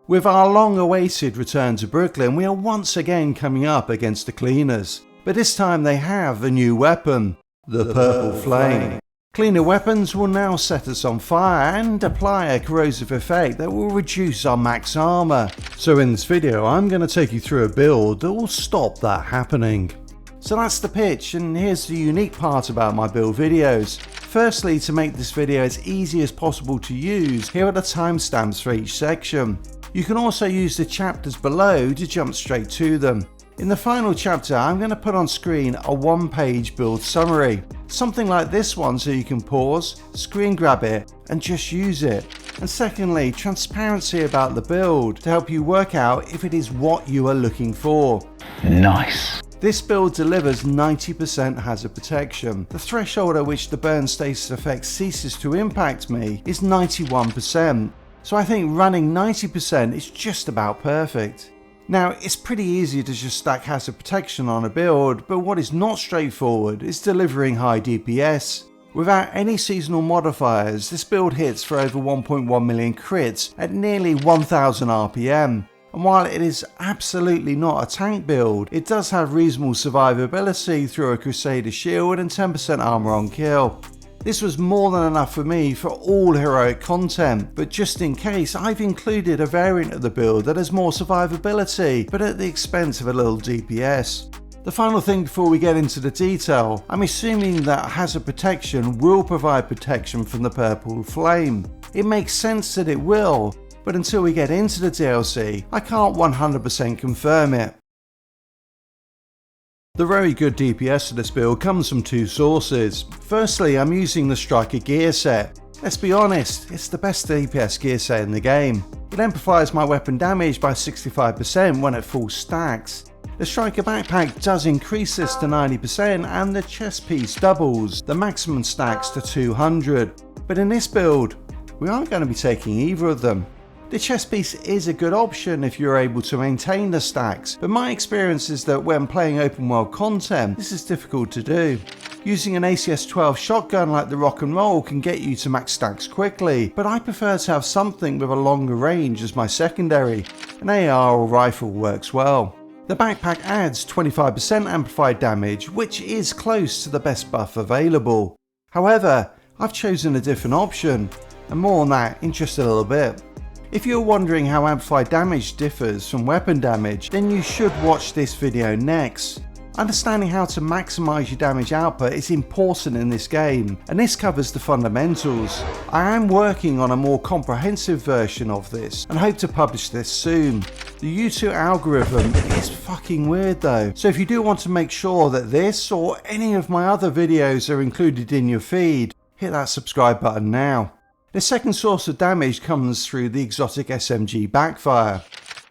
With our long-awaited return to Brooklyn, we are once again coming up against the cleaners. But this time they have a new weapon, the Purple Flame. Cleaner weapons will now set us on fire and apply a corrosive effect that will reduce our max armor. So in this video I'm going to take you through a build that will stop that happening. So that's the pitch, and here's the unique part about my build videos. Firstly, to make this video as easy as possible to use, here are the timestamps for each section. You can also use the chapters below to jump straight to them. In the final chapter, I'm going to put on screen a one-page build summary. Something like this one, so you can pause, screen grab it, and just use it. And secondly, transparency about the build to help you work out if it is what you are looking for. Nice. This build delivers 90% hazard protection. The threshold at which the burn status effect ceases to impact me is 91%. So I think running 90% is just about perfect. Now, it's pretty easy to just stack hazard protection on a build, but what is not straightforward is delivering high DPS. Without any seasonal modifiers, this build hits for over 1.1 million crits at nearly 1000 RPM. And while it is absolutely not a tank build, it does have reasonable survivability through a Crusader shield and 10% armor on kill. This was more than enough for me for all heroic content, but just in case, I've included a variant of the build that has more survivability, but at the expense of a little DPS. The final thing before we get into the detail, I'm assuming that hazard protection will provide protection from the Purple Flame. It makes sense that it will, but until we get into the DLC, I can't 100% confirm it. The very good DPS of this build comes from two sources. Firstly, I'm using the Striker gear set. Let's be honest, it's the best DPS gear set in the game. It amplifies my weapon damage by 65% when at full stacks. The Striker backpack does increase this to 90% and the chest piece doubles the maximum stacks to 200. But in this build, we aren't going to be taking either of them. The chest piece is a good option if you're able to maintain the stacks, but my experience is that when playing open world content, this is difficult to do. Using an ACS-12 shotgun like the Rock and Roll can get you to max stacks quickly, but I prefer to have something with a longer range as my secondary. An AR or rifle works well. The backpack adds 25% amplified damage, which is close to the best buff available. However, I've chosen a different option, and more on that in just a little bit. If you're wondering how amplified damage differs from weapon damage, then you should watch this video next. Understanding how to maximise your damage output is important in this game, and this covers the fundamentals. I am working on a more comprehensive version of this, and hope to publish this soon. The YouTube algorithm is fucking weird though, so if you do want to make sure that this or any of my other videos are included in your feed, hit that subscribe button now. The second source of damage comes through the exotic SMG Backfire.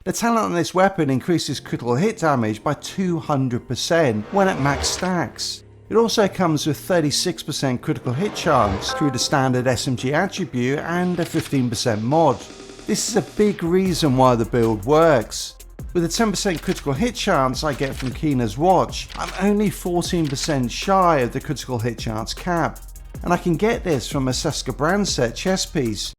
The talent on this weapon increases critical hit damage by 200% when at max stacks. It also comes with 36% critical hit chance through the standard SMG attribute and a 15% mod. This is a big reason why the build works. With a 10% critical hit chance I get from Keena's watch, I'm only 14% shy of the critical hit chance cap. And I can get this from a Seska brand set chest piece.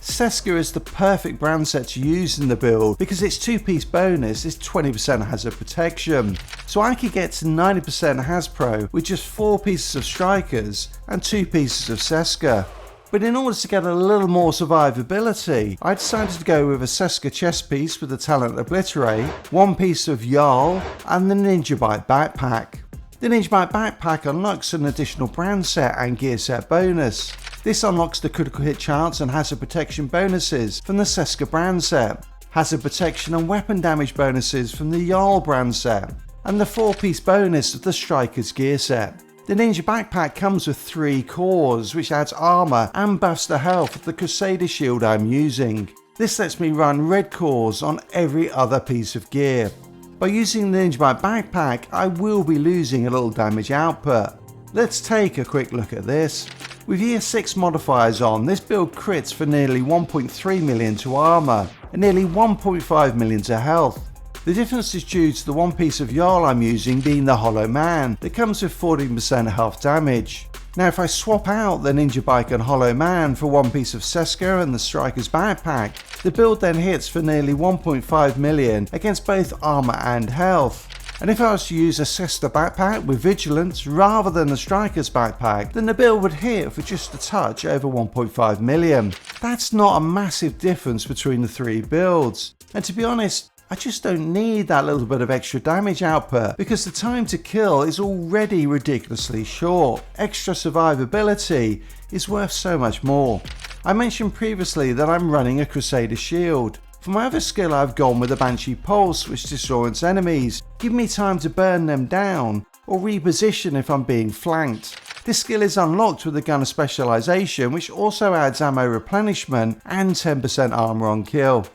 Seska is the perfect brand set to use in the build because its 2-piece bonus is 20% hazard protection. So I could get to 90% Haz Pro with just 4 pieces of Strikers and 2 pieces of Seska. But in order to get a little more survivability, I decided to go with a Seska chest piece with the talent Obliterate, 1 piece of Jarl, and the Ninja Bite backpack. The Ninja Bite backpack unlocks an additional brand set and gear set bonus. This unlocks the critical hit chance and hazard protection bonuses from the Seska brand set, hazard protection and weapon damage bonuses from the Jarl brand set, and the 4-piece bonus of the Striker's gear set. The Ninja backpack comes with 3 cores, which adds armor and buffs the health of the Crusader shield I'm using. This lets me run red cores on every other piece of gear. By using the Ninja Bite backpack, I will be losing a little damage output. Let's take a quick look at this. With year 6 modifiers on, this build crits for nearly 1.3 million to armor and nearly 1.5 million to health. The difference is due to the 1 piece of Jarl I'm using being the Hollow Man that comes with 14% health damage. Now if I swap out the Ninja Bike and Hollow Man for one piece of Seska and the Striker's backpack, the build then hits for nearly 1.5 million against both armor and health. And if I was to use a Seska backpack with Vigilance rather than the Striker's backpack, then the build would hit for just a touch over 1.5 million. That's not a massive difference between the three builds. And to be honest, I just don't need that little bit of extra damage output because the time to kill is already ridiculously short. Extra survivability is worth so much more. I mentioned previously that I'm running a Crusader shield. For my other skill I've gone with a Banshee Pulse which disorients enemies, give me time to burn them down or reposition if I'm being flanked. This skill is unlocked with the Gunner specialization which also adds ammo replenishment and 10% armor on kill.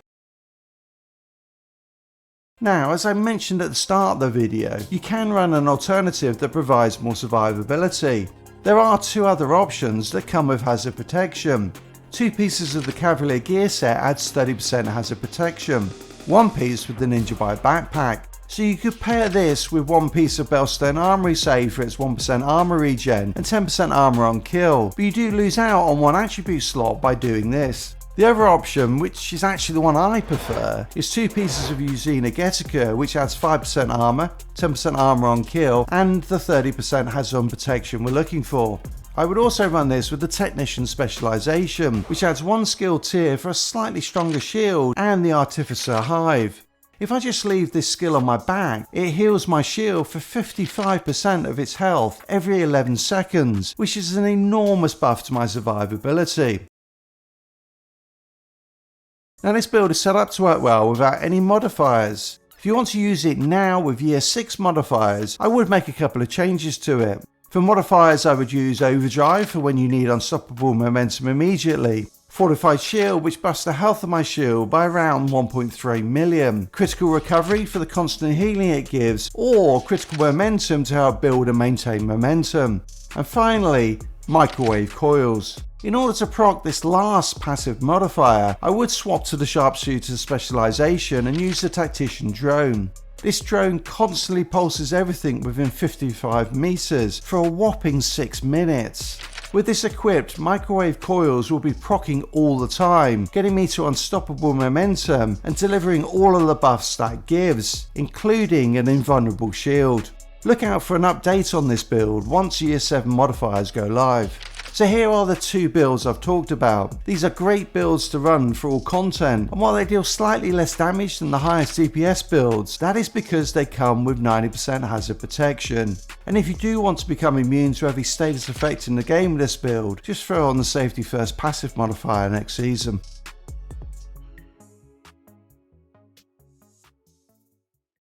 Now, as I mentioned at the start of the video, you can run an alternative that provides more survivability. There are two other options that come with hazard protection. 2 pieces of the Cavalier gear set adds 30% hazard protection, 1 piece with the Ninja Bike backpack. So you could pair this with 1 piece of Bellstone Armory Save for its 1% armor regen and 10% armor on kill, but you do lose out on 1 attribute slot by doing this. The other option, which is actually the one I prefer, is 2 pieces of Usina Getica, which adds 5% armor, 10% armor on kill, and the 30% hazard on protection we're looking for. I would also run this with the Technician specialization, which adds 1 skill tier for a slightly stronger shield and the Artificer Hive. If I just leave this skill on my back, it heals my shield for 55% of its health every 11 seconds, which is an enormous buff to my survivability. Now this build is set up to work well without any modifiers. If you want to use it now with year 6 modifiers, I would make a couple of changes to it. For modifiers I would use Overdrive for when you need unstoppable momentum immediately, Fortified Shield which buffs the health of my shield by around 1.3 million, Critical Recovery for the constant healing it gives, or Critical Momentum to help build and maintain momentum, and finally Microwave Coils. In order to proc this last passive modifier, I would swap to the Sharpshooter specialization and use the Tactician Drone. This drone constantly pulses everything within 55 meters for a whopping 6 minutes. With this equipped, Microwave Coils will be proccing all the time, getting me to unstoppable momentum and delivering all of the buffs that gives, including an invulnerable shield. Look out for an update on this build once year 7 modifiers go live. So here are the 2 builds I've talked about. These are great builds to run for all content, and while they deal slightly less damage than the highest DPS builds, that is because they come with 90% hazard protection. And if you do want to become immune to every status effect in the game with this build, just throw on the Safety First passive modifier next season.